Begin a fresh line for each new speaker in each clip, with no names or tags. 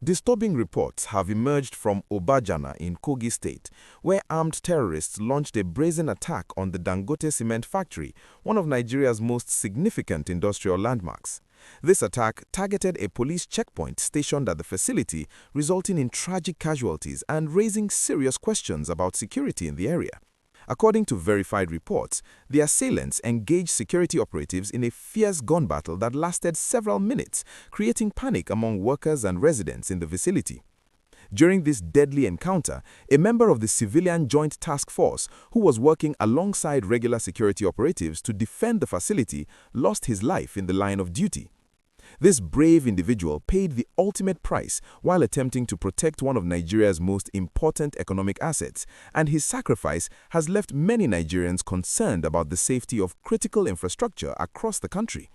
Disturbing reports have emerged from Obajana in Kogi State, where armed terrorists launched a brazen attack on the Dangote cement factory, one of Nigeria's most significant industrial landmarks. This attack targeted a police checkpoint stationed at the facility, resulting in tragic casualties and raising serious questions about security in the area. According to verified reports, the assailants engaged security operatives in a fierce gun battle that lasted several minutes, creating panic among workers and residents in the vicinity. During this deadly encounter, a member of the Civilian Joint Task Force, who was working alongside regular security operatives to defend the facility, lost his life in the line of duty. This brave individual paid the ultimate price while attempting to protect one of Nigeria's most important economic assets, and his sacrifice has left many Nigerians concerned about the safety of critical infrastructure across the country.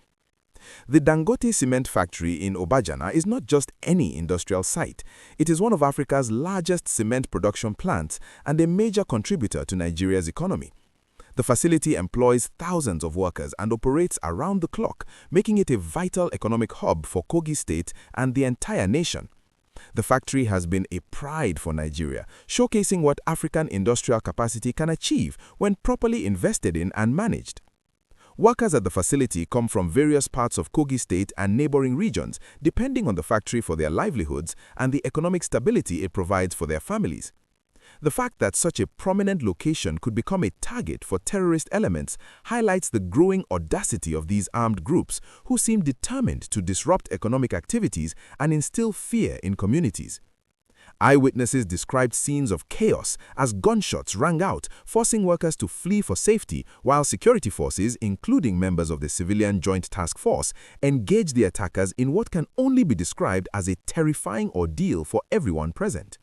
The Dangote cement factory in Obajana is not just any industrial site. It is one of Africa's largest cement production plants and a major contributor to Nigeria's economy. The facility employs thousands of workers and operates around the clock, making it a vital economic hub for Kogi State and the entire nation. The factory has been a pride for Nigeria, showcasing what African industrial capacity can achieve when properly invested in and managed. Workers at the facility come from various parts of Kogi State and neighboring regions, depending on the factory for their livelihoods and the economic stability it provides for their families. The fact that such a prominent location could become a target for terrorist elements highlights the growing audacity of these armed groups who seem determined to disrupt economic activities and instill fear in communities. Eyewitnesses described scenes of chaos as gunshots rang out, forcing workers to flee for safety, while security forces, including members of the Civilian Joint Task Force, engaged the attackers in what can only be described as a terrifying ordeal for everyone present.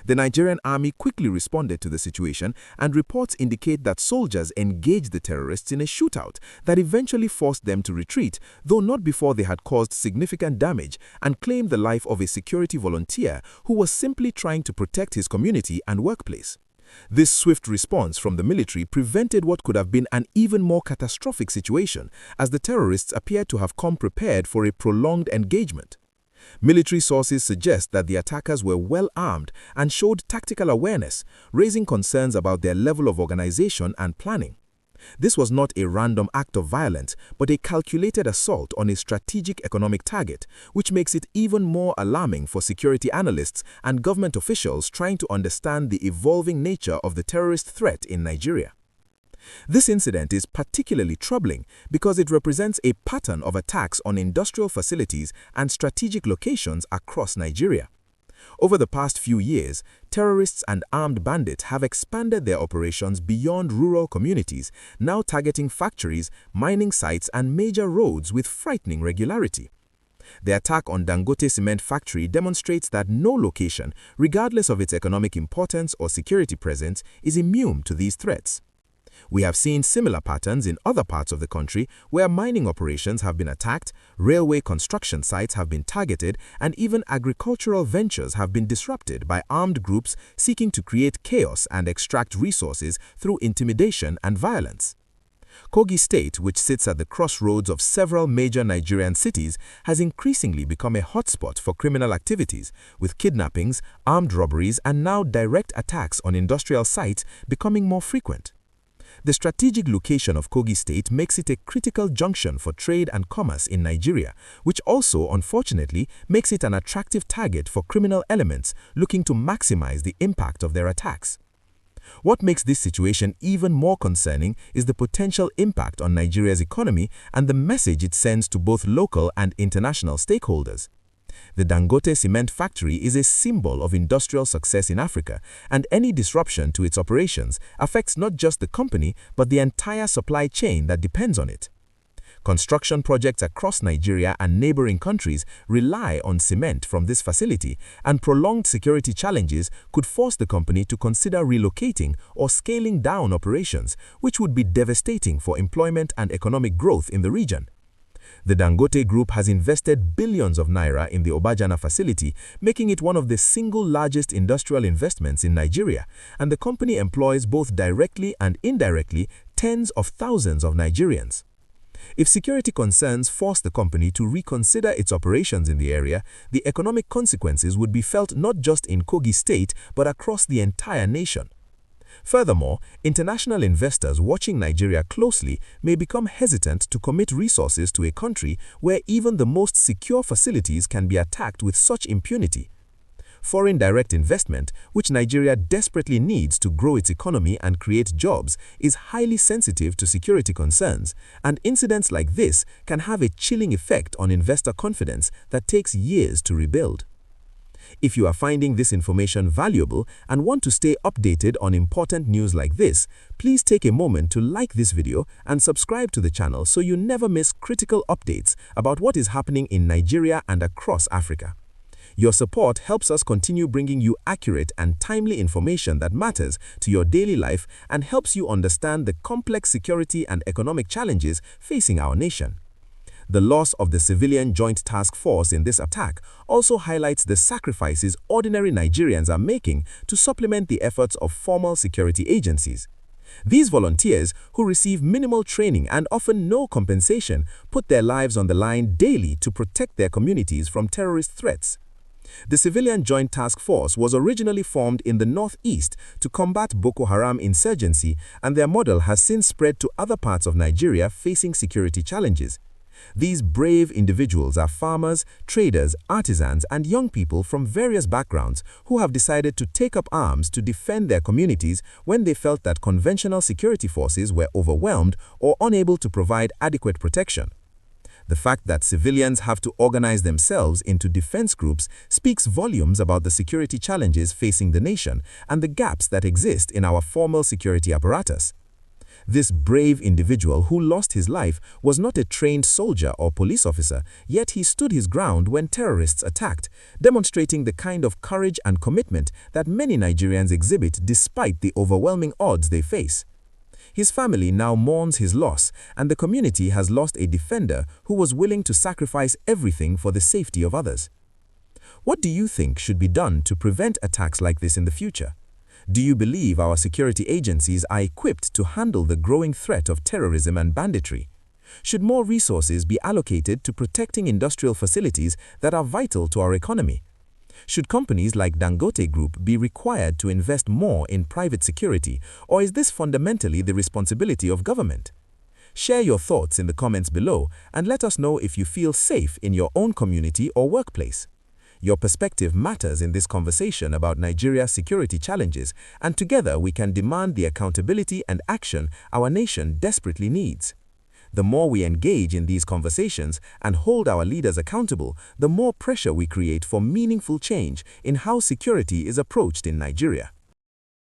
The Nigerian army quickly responded to the situation, and reports indicate that soldiers engaged the terrorists in a shootout that eventually forced them to retreat, though not before they had caused significant damage, and claimed the life of a security volunteer who was simply trying to protect his community and workplace. This swift response from the military prevented what could have been an even more catastrophic situation, as the terrorists appeared to have come prepared for a prolonged engagement. Military sources suggest that the attackers were well armed and showed tactical awareness, raising concerns about their level of organization and planning. This was not a random act of violence, but a calculated assault on a strategic economic target, which makes it even more alarming for security analysts and government officials trying to understand the evolving nature of the terrorist threat in Nigeria. This incident is particularly troubling because it represents a pattern of attacks on industrial facilities and strategic locations across Nigeria. Over the past few years, terrorists and armed bandits have expanded their operations beyond rural communities, now targeting factories, mining sites, and major roads with frightening regularity. The attack on Dangote cement factory demonstrates that no location, regardless of its economic importance or security presence, is immune to these threats. We have seen similar patterns in other parts of the country where mining operations have been attacked, railway construction sites have been targeted, and even agricultural ventures have been disrupted by armed groups seeking to create chaos and extract resources through intimidation and violence. Kogi State, which sits at the crossroads of several major Nigerian cities, has increasingly become a hotspot for criminal activities, with kidnappings, armed robberies, and now direct attacks on industrial sites becoming more frequent. The strategic location of Kogi State makes it a critical junction for trade and commerce in Nigeria, which also, unfortunately, makes it an attractive target for criminal elements looking to maximize the impact of their attacks. What makes this situation even more concerning is the potential impact on Nigeria's economy and the message it sends to both local and international stakeholders. The Dangote cement factory is a symbol of industrial success in Africa, and any disruption to its operations affects not just the company but the entire supply chain that depends on it. Construction projects across Nigeria and neighboring countries rely on cement from this facility, and prolonged security challenges could force the company to consider relocating or scaling down operations, which would be devastating for employment and economic growth in the region. The Dangote Group has invested billions of naira in the Obajana facility, making it one of the single largest industrial investments in Nigeria, and the company employs both directly and indirectly tens of thousands of Nigerians.
If security concerns force the company to reconsider its operations in the area, the economic consequences would be felt not just in Kogi State but across the entire nation. Furthermore, international investors watching Nigeria closely may become hesitant to commit resources to a country where even the most secure facilities can be attacked with such impunity. Foreign direct investment, which Nigeria desperately needs to grow its economy and create jobs, is highly sensitive to security concerns, and incidents like this can have a chilling effect on investor confidence that takes years to rebuild. If you are finding this information valuable and want to stay updated on important news like this, please take a moment to like this video and subscribe to the channel so you never miss critical updates about what is happening in Nigeria and across Africa. Your support helps us continue bringing you accurate and timely information that matters to your daily life and helps you understand the complex security and economic challenges facing our nation. The loss of the civilian joint task force in this attack also highlights the sacrifices ordinary Nigerians are making to supplement the efforts of formal security agencies. These volunteers, who receive minimal training and often no compensation, put their lives on the line daily to protect their communities from terrorist threats. The Civilian Joint Task Force was originally formed in the northeast to combat Boko Haram insurgency, and their model has since spread to other parts of Nigeria facing security challenges. These brave individuals are farmers, traders, artisans, and young people from various backgrounds who have decided to take up arms to defend their communities when they felt that conventional security forces were overwhelmed or unable to provide adequate protection. The fact that civilians have to organize themselves into defense groups speaks volumes about the security challenges facing the nation and the gaps that exist in our formal security apparatus. This brave individual who lost his life was not a trained soldier or police officer, yet he stood his ground when terrorists attacked, demonstrating the kind of courage and commitment that many Nigerians exhibit despite the overwhelming odds they face. His family now mourns his loss, and the community has lost a defender who was willing to sacrifice everything for the safety of others. What do you think should be done to prevent attacks like this in the future? Do you believe our security agencies are equipped to handle the growing threat of terrorism and banditry? Should more resources be allocated to protecting industrial facilities that are vital to our economy? Should companies like Dangote Group be required to invest more in private security, or is this fundamentally the responsibility of government? Share your thoughts in the comments below and let us know if you feel safe in your own community or workplace. Your perspective matters in this conversation about Nigeria's security challenges, and together we can demand the accountability and action our nation desperately needs. The more we engage in these conversations and hold our leaders accountable, the more pressure we create for meaningful change in how security is approached in Nigeria.